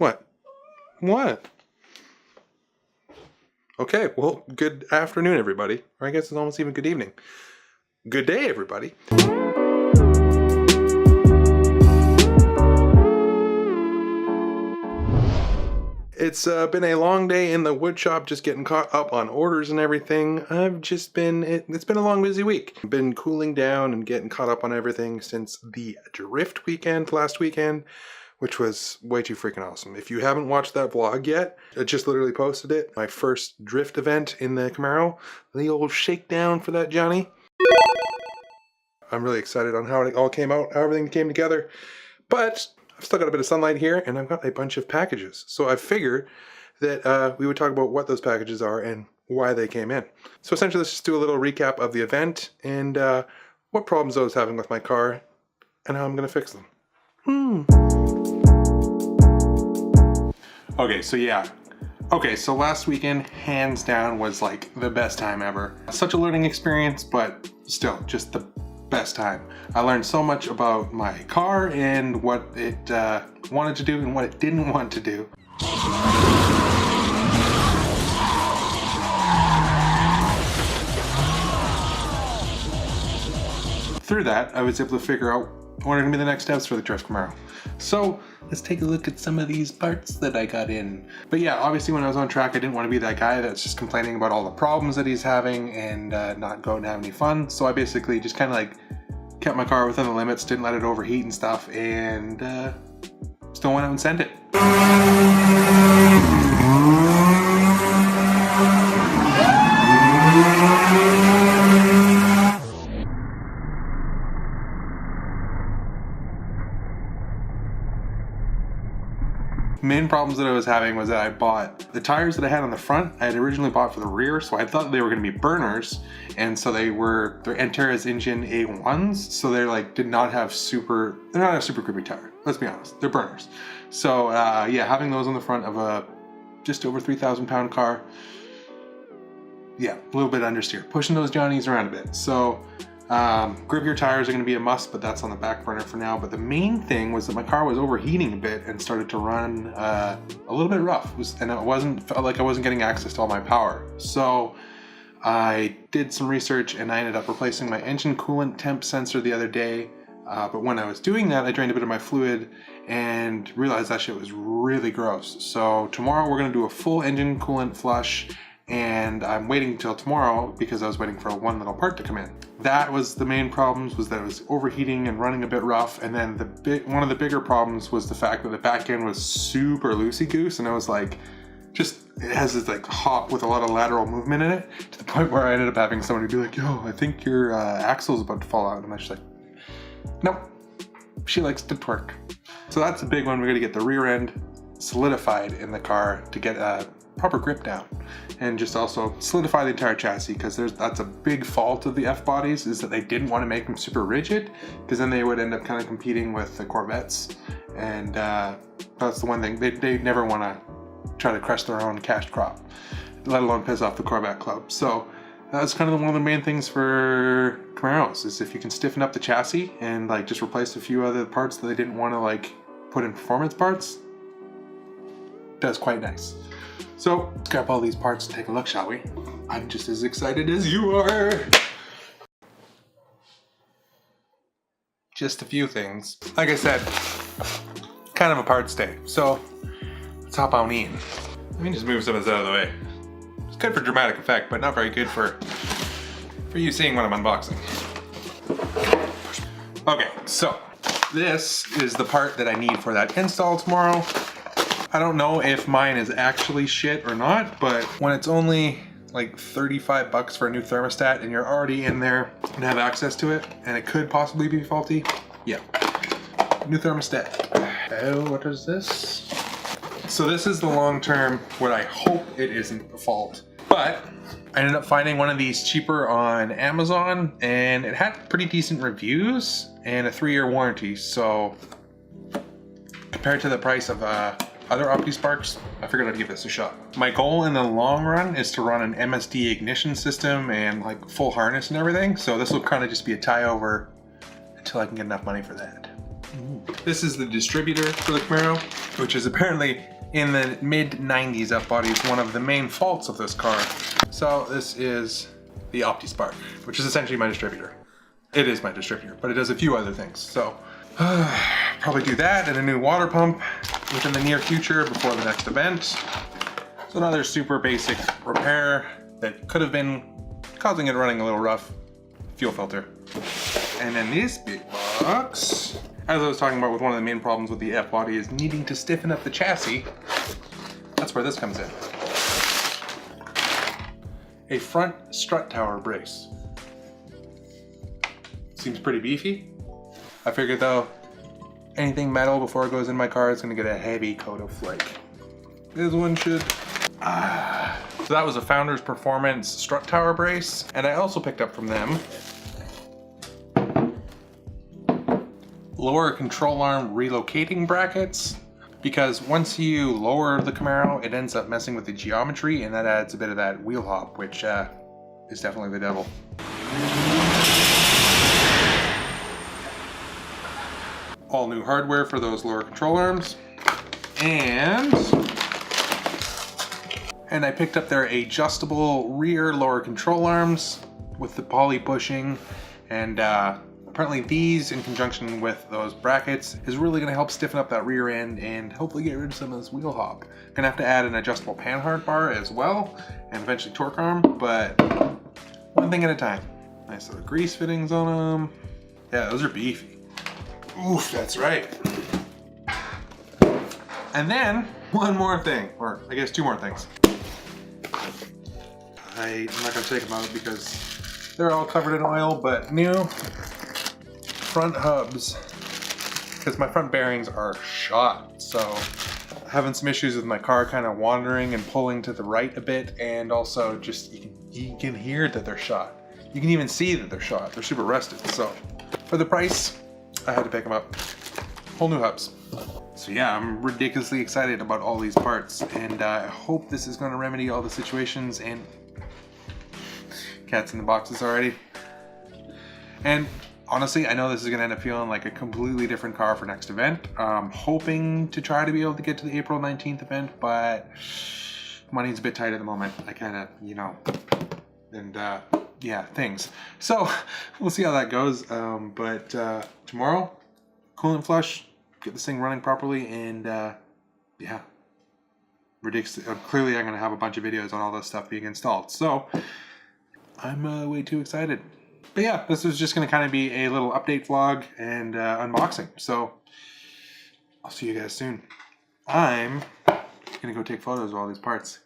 What? What? Okay, well, good afternoon, everybody. Or I guess it's almost even good evening. Good day, everybody. It's been a long day in the wood shop, just getting caught up on orders and everything. It's been a long, busy week. I've been cooling down and getting caught up on everything since the drift weekend last weekend, which was way too freaking awesome. If you haven't watched that vlog yet, I just literally posted it. My first drift event in the Camaro, the old shakedown for that Johnny. I'm really excited on how it all came out, how everything came together. But I've still got a bit of sunlight here, and I've got a bunch of packages. So I figured that we would talk about what those packages are and why they came in. So essentially, let's just do a little recap of the event and what problems I was having with my car and how I'm going to fix them. Okay, so last weekend, hands down, was like the best time ever. Such a learning experience, but still, just the best time. I learned so much about my car and what it wanted to do and what it didn't want to do. Through that, I was able to figure out what are going to be the next steps for the Drift Camaro. So let's take a look at some of these parts that I got in. But yeah, obviously when I was on track, I didn't want to be that guy that's just complaining about all the problems that he's having and not go and have any fun. So I basically just kind of like kept my car within the limits, didn't let it overheat and stuff, and still went out and sent it. Main problems that I was having was that I bought the tires that I had on the front. I had originally bought for the rear, so I thought they were going to be burners, and so they're Antares engine A1s, so they're like they're not a super grippy tire. Let's be honest, they're burners. So yeah, having those on the front of a just over 3,000 pound car, yeah, a little bit understeer, pushing those Johnnies around a bit. So grippier tires are going to be a must, but that's on the back burner for now. But the main thing was that my car was overheating a bit and started to run a little bit rough, and felt like I wasn't getting access to all my power. So I did some research and I ended up replacing my engine coolant temp sensor the other day. But when I was doing that, I drained a bit of my fluid and realized that shit was really gross. So tomorrow we're going to do a full engine coolant flush, and I'm waiting until tomorrow because I was waiting for one little part to come in. That was the main problems, was that it was overheating and running a bit rough. And then one of the bigger problems was the fact that the back end was super loosey-goose, and I was like, it has this like hop with a lot of lateral movement in it, to the point where I ended up having someone be like, yo, I think your axle's about to fall out. And I'm just like, nope, she likes to twerk. So that's a big one. We're gonna get the rear end solidified in the car to get a proper grip down, and just also solidify the entire chassis, because that's a big fault of the F bodies, is that they didn't want to make them super rigid, because then they would end up kind of competing with the Corvettes, and that's the one thing they never want to try to crush their own cash crop, let alone piss off the Corvette club. So that's kind of one of the main things for Camaros, is if you can stiffen up the chassis and like just replace a few other parts that they didn't want to like put in performance parts, that's quite nice. So let's grab all these parts and take a look, shall we? I'm just as excited as you are. Just a few things. Like I said, kind of a parts day. So let's hop on in. Let me just move some of this out of the way. It's good for dramatic effect, but not very good for you seeing what I'm unboxing. Okay, so this is the part that I need for that install tomorrow. I don't know if mine is actually shit or not, but when it's only like 35 bucks for a new thermostat and you're already in there and have access to it, and it could possibly be faulty, yeah, new thermostat. Oh, what is this? So this is the long-term, what I hope it isn't a fault, but I ended up finding one of these cheaper on Amazon, and it had pretty decent reviews and a 3-year warranty. So compared to the price of other OptiSparks, I figured I'd give this a shot. My goal in the long run is to run an MSD ignition system and like full harness and everything. So this will kind of just be a tie over until I can get enough money for that. This is the distributor for the Camaro, which is apparently in the mid-90s F-body is one of the main faults of this car. So this is the OptiSpark, which is essentially my distributor. It is my distributor, but it does a few other things. So probably do that and a new water pump within the near future before the next event. So another super basic repair that could have been causing it running a little rough. Fuel filter. And then this big box, as I was talking about with one of the main problems with the F-body is needing to stiffen up the chassis. That's where this comes in. A front strut tower brace. Seems pretty beefy. I figured though, anything metal before it goes in my car is gonna get a heavy coat of flake. This one should. So that was a Founders Performance strut tower brace, and I also picked up from them lower control arm relocating brackets, because once you lower the Camaro, it ends up messing with the geometry, and that adds a bit of that wheel hop, which is definitely the devil. All new hardware for those lower control arms, and I picked up their adjustable rear lower control arms with the poly bushing, and apparently these in conjunction with those brackets is really going to help stiffen up that rear end and hopefully get rid of some of this wheel hop. Gonna have to add an adjustable panhard bar as well, and eventually torque arm, but one thing at a time. Nice little grease fittings on them. Yeah, those are beefy. Oof, that's right. And then one more thing, or I guess two more things. I'm not gonna take them out because they're all covered in oil, but new front hubs, because my front bearings are shot. So having some issues with my car kind of wandering and pulling to the right a bit, and also just you can hear that they're shot. You can even see that they're shot. They're super rusted. So for the price, I had to pick them up. Whole new hubs. So yeah, I'm ridiculously excited about all these parts, and I hope this is going to remedy all the situations. And cats in the boxes already. And honestly, I know this is going to end up feeling like a completely different car for next event. I'm hoping to try to be able to get to the April 19th event, but money's a bit tight at the moment. I kind of, you know, and yeah, things. So we'll see how that goes. But tomorrow, coolant flush, get this thing running properly, and yeah, ridiculous. Clearly I'm going to have a bunch of videos on all this stuff being installed. So I'm way too excited. But yeah, this was just going to kind of be a little update vlog and unboxing. So I'll see you guys soon. I'm going to go take photos of all these parts.